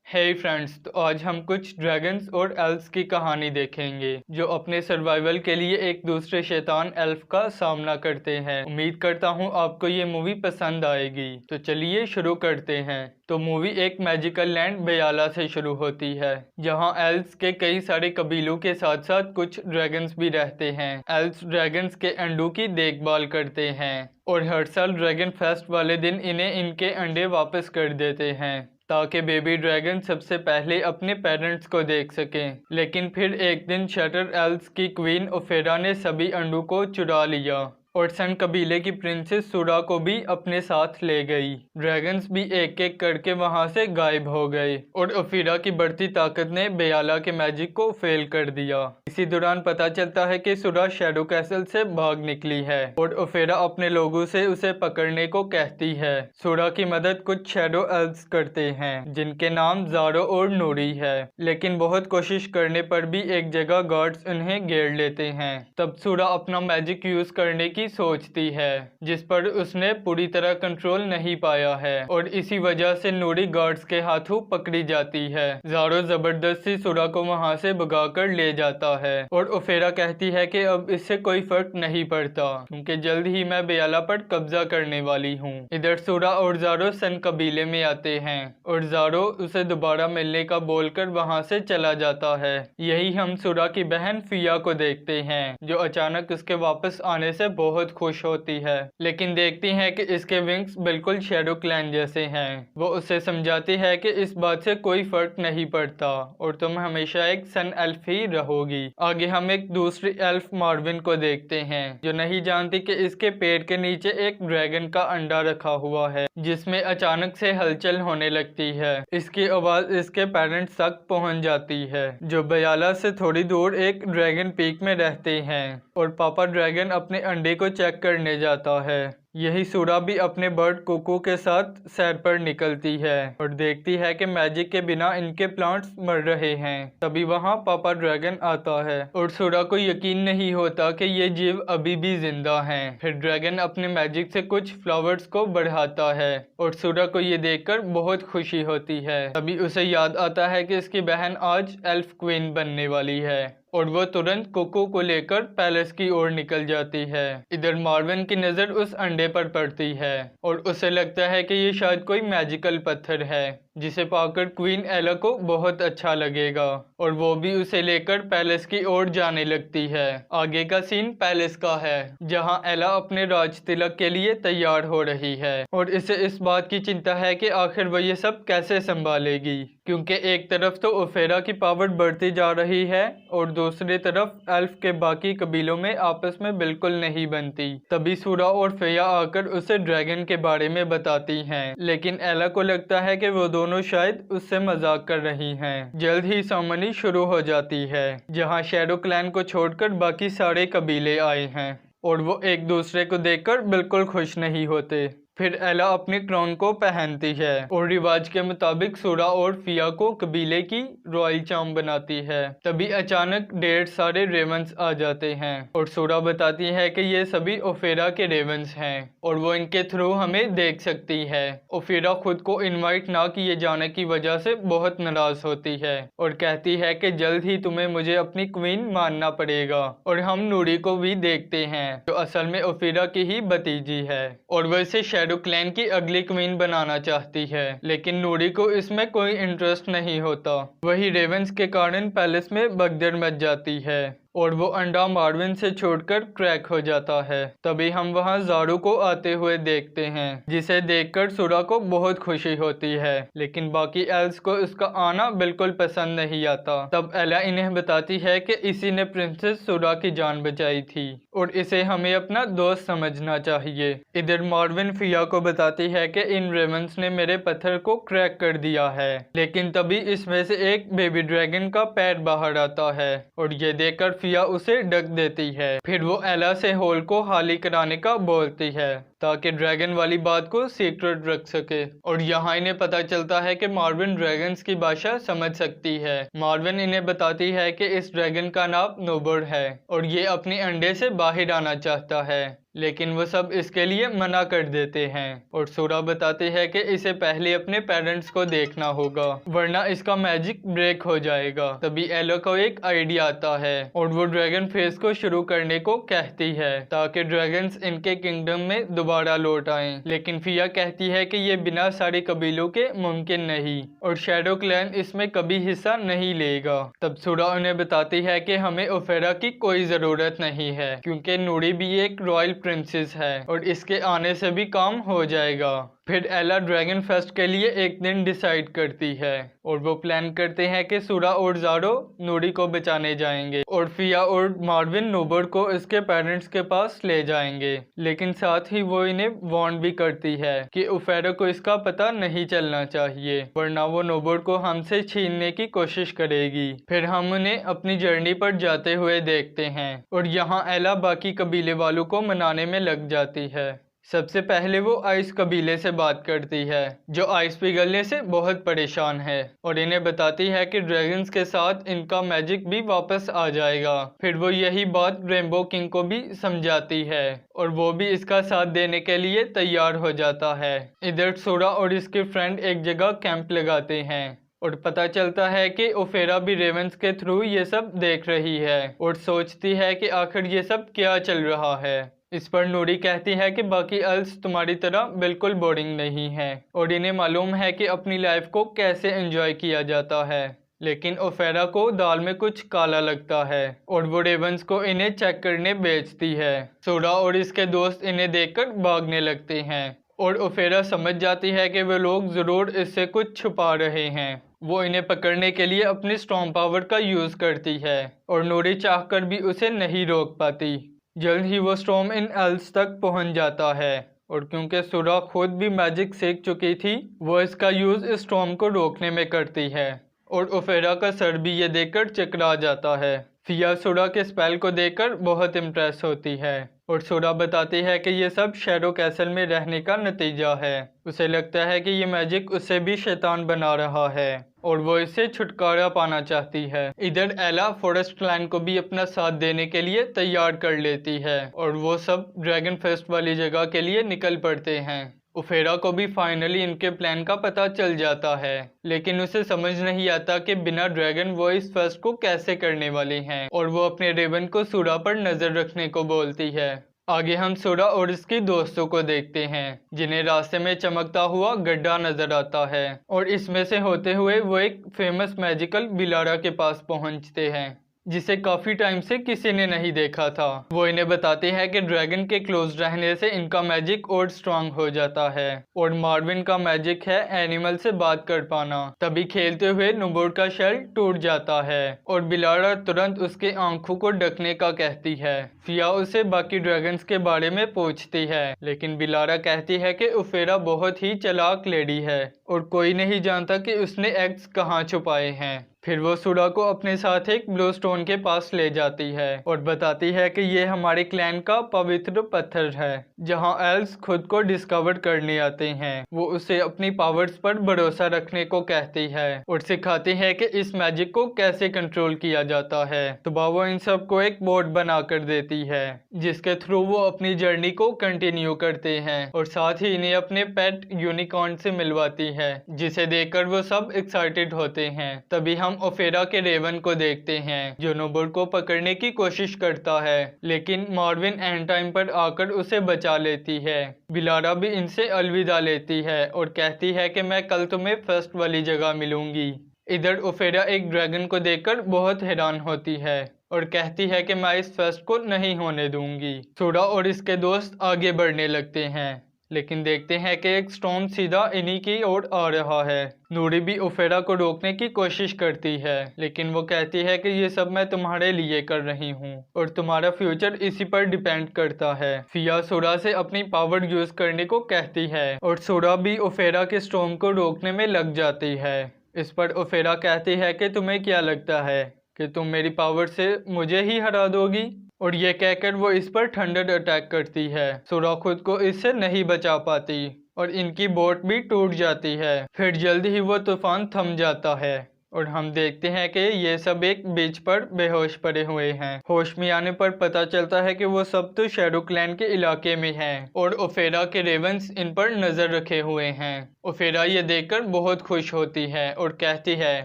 हे friends, तो आज हम कुछ ड्रैगन्स और एल्व्स की कहानी देखेंगे जो अपने सर्वाइवल के लिए एक दूसरे शैतान एल्फ का सामना करते हैं। उम्मीद करता हूँ आपको ये मूवी पसंद आएगी। तो चलिए शुरू करते हैं। तो मूवी एक मैजिकल लैंड बेयाला से शुरू होती है, जहाँ एल्व्स के कई सारे कबीलों के साथ साथ कुछ ड्रैगन्स भी रहते हैं। एल्व्स ड्रैगन्स के अंडों की देखभाल करते हैं और हर साल ड्रैगन फेस्ट वाले दिन इन्हें इनके अंडे वापस कर देते हैं ताकि बेबी ड्रैगन सबसे पहले अपने पेरेंट्स को देख सकें। लेकिन फिर एक दिन शटर एल्व्स की क्वीन ओफेरा ने सभी अंडों को चुरा लिया और सन कबीले की प्रिंसेस सुरा को भी अपने साथ ले गई। ड्रैगन्स भी एक एक करके वहां से गायब हो गए और ओफेरा की बढ़ती ताकत ने बेयाला के मैजिक को फेल कर दिया। इसी दौरान पता चलता है कि सुरा शैडो कैसल से भाग निकली है और ओफेरा अपने लोगों से उसे पकड़ने को कहती है। सुरा की मदद कुछ शैडो एल्व्स करते हैं जिनके नाम ज़ारो और नूरी है, लेकिन बहुत कोशिश करने पर भी एक जगह गार्ड्स उन्हें घेर लेते हैं। तब सुरा अपना मैजिक यूज करने की सोचती है जिस पर उसने पूरी तरह कंट्रोल नहीं पाया है और इसी वजह से नूरी गार्ड्स के हाथों पकड़ी जाती है। ज़ारो जबरदस्ती सुरा को वहां से भगाकर ले जाता है और ओफेरा कहती है कि अब इससे कोई फर्क नहीं पड़ता क्योंकि जल्द ही मैं बेयाला पर कब्जा करने वाली हूँ। इधर सुरा और ज़ारो सन कबीले में आते हैं और ज़ारो उसे दोबारा मिलने का बोलकर वहां से चला जाता है। यही हम सुरा की बहन फिया को देखते हैं जो अचानक उसके वापस आने से बहुत खुश होती है, लेकिन देखती है कि इसके विंग्स बिल्कुल शैडो क्लैन जैसे हैं। वो उसे समझाती है कि इस बात से कोई फर्क नहीं पड़ता और तुम हमेशा एक सन एल्फ ही रहोगी। आगे हम एक दूसरी एल्फ मार्विन को देखते हैं जो नहीं जानती कि इसके पेड़ के नीचे एक ड्रैगन का अंडा रखा हुआ है जिसमें अचानक से हलचल होने लगती है। इसकी आवाज इसके पेरेंट्स तक पहुंच जाती है जो बेयाला से थोड़ी दूर एक ड्रैगन पीक में रहते हैं और पापा ड्रैगन अपने अंडे को चेक करने जाता है। यही सुरा भी अपने बर्ड कोको के साथ सैर पर निकलती है और देखती है कि मैजिक के बिना इनके प्लांट्स मर रहे हैं। तभी वहां पापा ड्रैगन आता है और सुरा को यकीन नहीं होता कि ये जीव अभी भी जिंदा हैं। फिर ड्रैगन अपने मैजिक से कुछ फ्लावर्स को बढ़ाता है और सुरा को ये देखकर बहुत खुशी होती है। तभी उसे याद आता है कि इसकी बहन आज एल्फ क्वीन बनने वाली है और वो तुरंत कोको को लेकर पैलेस की ओर निकल जाती है। इधर मार्विन की नजर उस अंडे पर पड़ती है और उसे लगता है कि ये शायद कोई मैजिकल पत्थर है जिसे पाकर क्वीन एला को बहुत अच्छा लगेगा और वो भी उसे लेकर पैलेस की ओर जाने लगती है। आगे का सीन पैलेस का है जहां एला अपने राज तिलक के लिए तैयार हो रही है और इसे इस बात की चिंता है कि आखिर वो ये सब कैसे संभालेगी, क्योंकि एक तरफ तो ओफेरा की पावर बढ़ती जा रही है और दूसरी तरफ एल्फ के बाकी कबीलों में आपस में बिल्कुल नहीं बनती। तभी सुरा और फेया आकर उसे ड्रैगन के बारे में बताती हैं, लेकिन एला को लगता है कि वो दोनों शायद उससे मजाक कर रही हैं। जल्द ही सेरेमनी शुरू हो जाती है जहां शैडो क्लैन को छोड़कर बाकी सारे कबीले आए हैं और वो एक दूसरे को देखकर बिल्कुल खुश नहीं होते। फिर एला अपनी क्राउन को पहनती है और रिवाज के मुताबिक सुरा और फिया को कबीले की रॉयल चाम बनाती है। तभी अचानक ढेर सारे रेवंस आ जाते हैं और सुरा बताती है कि ये सभी ओफेरा के रेवंस हैं और वो इनके थ्रू हमें देख सकती है। ओफेरा खुद को इनवाइट ना किए जाने की वजह से बहुत नाराज होती है और कहती है कि जल्द ही तुम्हें मुझे अपनी क्वीन मानना पड़ेगा। और हम नूरी को भी देखते हैं जो असल में ओफेरा की ही भतीजी है और वैसे शैडो क्लैन की अगली क्वीन बनाना चाहती है, लेकिन नूरी को इसमें कोई इंटरेस्ट नहीं होता। वही रेवेंस के कारण पैलेस में भगदड़ मच जाती है और वो अंडा मार्विन से छोड़कर क्रैक हो जाता है। तभी हम वहां ज़ारो को आते हुए देखते हैं जिसे देखकर सुरा को बहुत खुशी होती है, लेकिन बाकी एल्व्स को उसका आना बिल्कुल पसंद नहीं आता। तब एला इन्हें बताती है कि इसी ने प्रिंसेस सुरा की जान बचाई थी और इसे हमें अपना दोस्त समझना चाहिए। इधर मार्विन फिया को बताती है कि इन रेवंस ने मेरे पत्थर को क्रैक कर दिया है, लेकिन तभी इसमें से एक बेबी ड्रैगन का पैर बाहर आता है और ये देखकर फिया उसे ढक देती है। फिर वो एला से होल को खाली कराने का बोलती है ताकि ड्रैगन वाली बात को सीक्रेट रख सके। और यहाँ इन्हें पता चलता है कि मार्विन ड्रैगन्स की भाषा समझ सकती है। मार्विन इन्हें बताती है कि इस ड्रैगन का नाम नोबर्ड है और ये अपने अंडे से बाहर आना चाहता है, लेकिन वो सब इसके लिए मना कर देते हैं। और सोरा बताती है कि इसे पहले अपने पेरेंट्स को देखना होगा वरना इसका मैजिक ब्रेक हो जाएगा। तभी एला को एक आइडिया आता है और वो ड्रैगन फेस को शुरू करने को कहती है ताकि ड्रैगन्स इनके किंगडम में दोबारा लौट आएं। लेकिन फिया कहती है कि ये बिना सारे कबीलों के मुमकिन नहीं और शैडो क्लैन इसमें कभी हिस्सा नहीं लेगा। तब सोरा उन्हें बताती है कि हमें ओफेरा की कोई जरूरत नहीं है क्योंकि नूरी भी एक रॉयल प्रिंसेस है और इसके आने से भी काम हो जाएगा। फिर एला ड्रैगन फेस्ट के लिए एक दिन डिसाइड करती है और वो प्लान करते हैं कि सूरा और ज़ारो नूरी को बचाने जाएंगे और फिया और मार्विन नोबर्ड को इसके पेरेंट्स के पास ले जाएंगे। लेकिन साथ ही वो इन्हें वार्न भी करती है कि ओफेरा को इसका पता नहीं चलना चाहिए वरना वो नोबर्ड को हमसे छीनने की कोशिश करेगी। फिर हम उन्हें अपनी जर्नी पर जाते हुए देखते हैं और यहाँ एला बाकी कबीले वालों को मनाने में लग जाती है। सबसे पहले वो आइस कबीले से बात करती है जो आइस पिघलने से बहुत परेशान है और इन्हें बताती है कि ड्रैगन्स के साथ इनका मैजिक भी वापस आ जाएगा। फिर वो यही बात रेनबो किंग को भी समझाती है और वो भी इसका साथ देने के लिए तैयार हो जाता है। इधर सोरा और इसके फ्रेंड एक जगह कैंप लगाते हैं और पता चलता है कि ओफेरा भी रेवंस के थ्रू ये सब देख रही है और सोचती है कि आखिर ये सब क्या चल रहा है। इस पर नूरी कहती है कि बाकी एल्स तुम्हारी तरह बिल्कुल बोरिंग नहीं है और इन्हें मालूम है कि अपनी लाइफ को कैसे एंजॉय किया जाता है। लेकिन ओफेरा को दाल में कुछ काला लगता है और वो रेवंस को इन्हें चेक करने भेजती है। सोरा और इसके दोस्त इन्हें देखकर भागने लगते हैं और ओफेरा समझ जाती है कि वे लोग जरूर इससे कुछ छुपा रहे हैं। वो इन्हें पकड़ने के लिए अपनी स्ट्रॉन्ग पावर का यूज करती है और नूरी चाहकर भी उसे नहीं रोक पाती। जल्द ही वो स्टॉर्म इन एल्स तक पहुंच जाता है और क्योंकि सूरा खुद भी मैजिक सीख चुकी थी वो इसका यूज इस स्टॉर्म को रोकने में करती है और ओफेरा का सर भी ये देखकर चकरा जाता है। फिया सूरा के स्पेल को देखकर बहुत इम्प्रेस होती है और सूरा बताती है कि ये सब शैडो कैसल में रहने का नतीजा है। उसे लगता है कि ये मैजिक उसे भी शैतान बना रहा है और वो इससे छुटकारा पाना चाहती है। इधर एला फॉरेस्ट क्लैन को भी अपना साथ देने के लिए तैयार कर लेती है और वो सब ड्रैगन फेस्ट वाली जगह के लिए निकल पड़ते हैं। ओफेरा को भी फाइनली इनके प्लान का पता चल जाता है लेकिन उसे समझ नहीं आता कि बिना ड्रैगन वो इस फेस्ट को कैसे करने वाले हैं और वो अपने रेवन को सूरा पर नजर रखने को बोलती है। आगे हम सूरा और इसके दोस्तों को देखते हैं जिन्हें रास्ते में चमकता हुआ गड्ढा नजर आता है और इसमें से होते हुए वो एक फेमस मैजिकल बिलारा के पास पहुंचते हैं जिसे काफी टाइम से किसी ने नहीं देखा था। वो इन्हें बताते हैं कि ड्रैगन के क्लोज रहने से इनका मैजिक और स्ट्रांग हो जाता है और मार्विन का मैजिक है एनिमल से बात कर पाना। तभी खेलते हुए नोबर्ड का शेल टूट जाता है और बिलारा तुरंत उसके आंखों को ढकने का कहती है। फिया उसे बाकी ड्रैगन्स के बारे में पूछती है लेकिन बिलारा कहती है कि ओफेरा बहुत ही चालाक लेडी है और कोई नहीं जानता कि उसने एग्स कहाँ छुपाए हैं। फिर वो सूरा को अपने साथ एक ब्लू स्टोन के पास ले जाती है और बताती है कि ये हमारे क्लैन का पवित्र पत्थर है जहां एल्स खुद को डिस्कवर करने आते हैं। वो उसे अपनी पावर्स पर भरोसा रखने को कहती है और सिखाती है कि इस मैजिक को कैसे कंट्रोल किया जाता है। तो वो इन सब को एक बोर्ड बना कर देती है जिसके थ्रू वो अपनी जर्नी को कंटिन्यू करते हैं और साथ ही इन्हें अपने पेट यूनिकॉर्न से मिलवाती है जिसे देखकर वो सब एक्साइटेड होते हैं। तभी हम ओफेरा के रेवन को देखते हैं जो नोबर्ड को पकड़ने की कोशिश करता है लेकिन मार्विन एंड टाइम पर आकर उसे बचा लेती है। बिलारा भी इनसे अलविदा लेती है और कहती है कि मैं कल तुम्हें फर्स्ट वाली जगह मिलूंगी। इधर ओफेरा एक ड्रैगन को देखकर बहुत हैरान होती है और कहती है कि मैं इस फेस्ट को नहीं होने दूंगी। सूरा और इसके दोस्त आगे बढ़ने लगते हैं लेकिन देखते हैं कि एक स्टॉर्म सीधा इन्हीं की ओर आ रहा है। नूरी भी ओफेरा को रोकने की कोशिश करती है लेकिन वो कहती है कि ये सब मैं तुम्हारे लिए कर रही हूँ और तुम्हारा फ्यूचर इसी पर डिपेंड करता है। फिया सूरा से अपनी पावर यूज करने को कहती है और सूरा भी ओफेरा के स्टॉर्म को रोकने में लग जाती है। इस पर ओफेरा कहती है कि तुम्हें क्या लगता है कि तुम मेरी पावर से मुझे ही हरा दोगी? और ये कहकर वो इस पर थंडर अटैक करती है। सूरा खुद को इससे नहीं बचा पाती और इनकी बोट भी टूट जाती है। फिर जल्दी ही वो तूफान थम जाता है और हम देखते हैं कि ये सब एक बीच पर बेहोश पड़े हुए हैं। होश में आने पर पता चलता है कि वो सब तो शैडो क्लैन के इलाके में हैं और ओफेरा के रेवेंस इन पर नजर रखे हुए हैं। ओफेरा ये देखकर बहुत खुश होती है और कहती है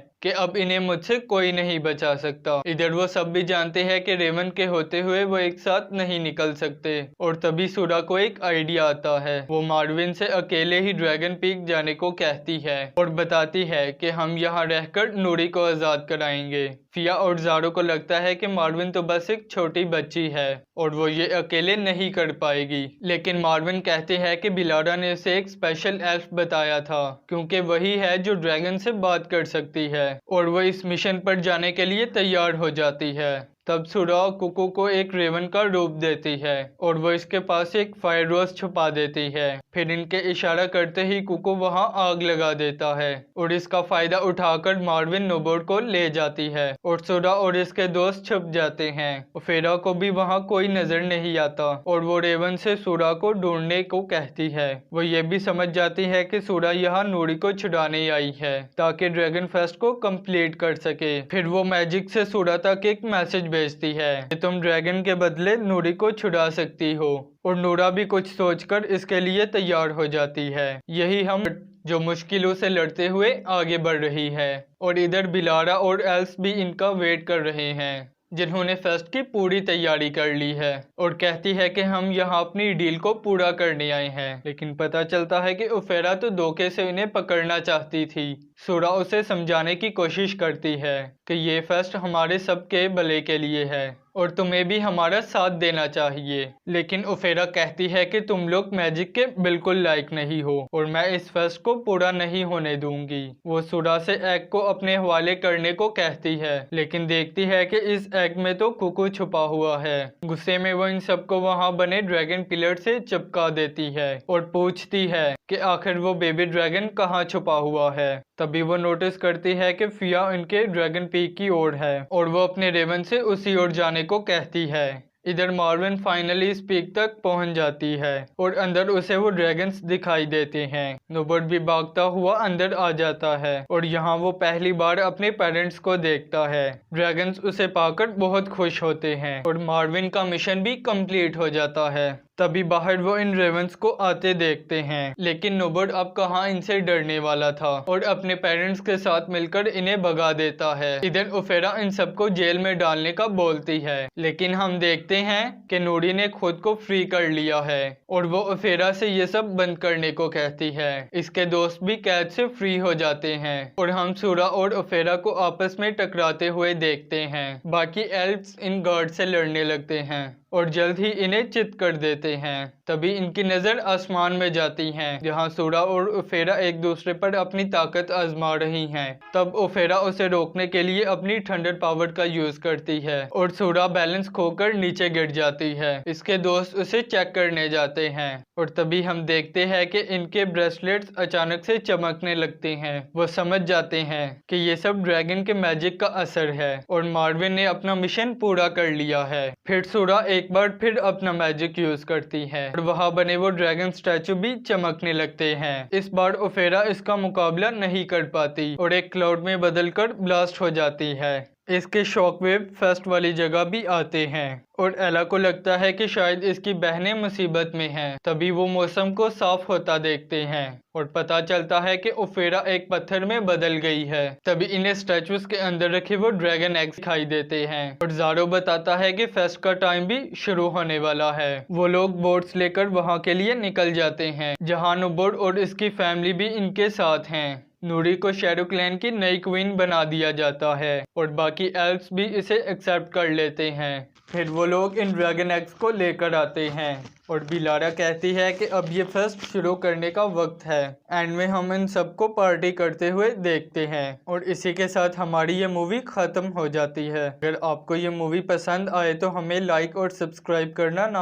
कि अब इन्हें मुझसे कोई नहीं बचा सकता। इधर वो सब भी जानते हैं कि रेवन के होते हुए वो एक साथ नहीं निकल सकते और तभी सूरा को एक आइडिया आता है। वो मार्विन से अकेले ही ड्रैगन पीक जाने को कहती है और बताती है कि हम यहाँ रहकर नूरी को आजाद कराएंगे। फिया और ज़ारो को लगता है कि मार्विन तो बस एक छोटी बच्ची है और वो ये अकेले नहीं कर पाएगी, लेकिन मार्विन कहते हैं कि बिलारा ने उसे एक स्पेशल एल्फ बताया था क्योंकि वही है जो ड्रैगन से बात कर सकती है और वो इस मिशन पर जाने के लिए तैयार हो जाती है। तब सूरा कुकू को एक रेवन का रूप देती है और वो इसके पास एक फायर रोज छुपा देती है। फिर इनके इशारा करते ही कुकू वहां आग लगा देता है और इसका फायदा उठाकर मार्विन नोबोर्ड को ले जाती है और सूरा और इसके दोस्त छुप जाते हैं। ओफेरा को भी वहां कोई नजर नहीं आता और वो रेवन से सूरा को ढूंढने को कहती है। वो ये भी समझ जाती है कि सूरा यहाँ नूरी को छुड़ाने आई है ताकि ड्रैगन फेस्ट को कंप्लीट कर सके। फिर वो मैजिक से सूरा तक एक मैसेज भेजती है कि तुम ड्रैगन के बदले नूरी को छुड़ा सकती हो और नूरा भी कुछ सोचकर इसके लिए तैयार हो जाती है। यही हम जो मुश्किलों से लड़ते हुए आगे बढ़ रही है और इधर बिलारा और एल्स भी इनका वेट कर रहे हैं जिन्होंने फेस्ट की पूरी तैयारी कर ली है और कहती है कि हम यहाँ अपनी डील को पूरा करने आए हैं। लेकिन पता चलता है कि ओफेरा तो धोखे से इन्हें पकड़ना चाहती थी। सूरा उसे समझाने की कोशिश करती है कि ये फेस्ट हमारे सबके भले के लिए है और तुम्हें भी हमारा साथ देना चाहिए, लेकिन ओफेरा कहती है कि तुम लोग मैजिक के बिल्कुल लायक नहीं हो और मैं इस फेस्ट को पूरा नहीं होने दूंगी। वो सूरा से एग को अपने हवाले करने को कहती है, लेकिन देखती है कि इस एग में तो कुकू छुपा हुआ है। गुस्से में वो इन सबको वहां बने ड्रैगन पिलर से चिपका देती है और पूछती है कि आखिर वो बेबी ड्रैगन कहाँ छुपा हुआ है। तभी वो नोटिस करती है कि फिया इनके ड्रैगन पीक की ओर है और वो अपने रेवन से उसी ओर जाने को कहती है। इधर मार्विन फाइनली इस पीक तक पहुंच जाती है और अंदर उसे वो ड्रैगन्स दिखाई देते हैं। नोबर्ड भी भागता हुआ अंदर आ जाता है और यहाँ वो पहली बार अपने पेरेंट्स को देखता है। ड्रैगन्स उसे पाकर बहुत खुश होते हैं और मार्विन का मिशन भी कंप्लीट हो जाता है। तभी बाहर वो इन रेवंस को आते देखते हैं, लेकिन नोबर्ड अब कहाँ इनसे डरने वाला था और अपने पेरेंट्स के साथ मिलकर इन्हें भगा देता है। इधर ओफेरा इन सबको जेल में डालने का बोलती है, लेकिन हम देखते हैं कि नूरी ने खुद को फ्री कर लिया है और वो ओफेरा से ये सब बंद करने को कहती है। इसके दोस्त भी कैद से फ्री हो जाते हैं और हम सूरा और ओफेरा को आपस में टकराते हुए देखते हैं। बाकी एल्फ्स इन गार्ड से लड़ने लगते हैं और जल्द ही इन्हें चित कर देते हैं। तभी इनकी नजर आसमान में जाती है जहां सूरा और ओफेरा एक दूसरे पर अपनी ताकत आजमा रही हैं। तब ओफेरा उसे रोकने के लिए अपनी थंडर पावर का यूज करती है और सूरा बैलेंस खोकर नीचे गिर जाती है। इसके दोस्त उसे चेक करने जाते हैं और तभी हम देखते हैं कि इनके ब्रेसलेट्स अचानक से चमकने लगते हैं। वो समझ जाते हैं कि ये सब ड्रैगन के मैजिक का असर है और मार्विन ने अपना मिशन पूरा कर लिया है। फिर सूरा एक बार फिर अपना मैजिक यूज करती है और वहां बने वो ड्रैगन स्टैचू भी चमकने लगते हैं। इस बार ओफेरा इसका मुकाबला नहीं कर पाती और एक क्लाउड में बदलकर ब्लास्ट हो जाती है। इसके शॉकवेव फेस्ट वाली जगह भी आते हैं और एला को लगता है कि शायद इसकी बहनें मुसीबत में हैं। तभी वो मौसम को साफ होता देखते हैं और पता चलता है कि ओफेरा एक पत्थर में बदल गई है। तभी इन्हें स्टैचूज के अंदर रखे वो ड्रैगन एग्स दिखाई देते हैं और ज़ारो बताता है कि फेस्ट का टाइम भी शुरू होने वाला है। वो लोग बोट्स लेकर वहां के लिए निकल जाते हैं जहां नोबोर्ड और इसकी फैमिली भी इनके साथ हैं। नूरी को शैडो क्लैन की नई क्वीन बना दिया जाता है और बाकी एल्फ्स भी इसे एक्सेप्ट कर लेते हैं। फिर वो लोग इन ड्रैगन एग्स को लेकर आते हैं और बिलारा कहती है कि अब ये फेस्ट शुरू करने का वक्त है। एंड में हम इन सबको पार्टी करते हुए देखते हैं और इसी के साथ हमारी ये मूवी ख़त्म हो जाती है। अगर आपको ये मूवी पसंद आए तो हमें लाइक और सब्सक्राइब करना ना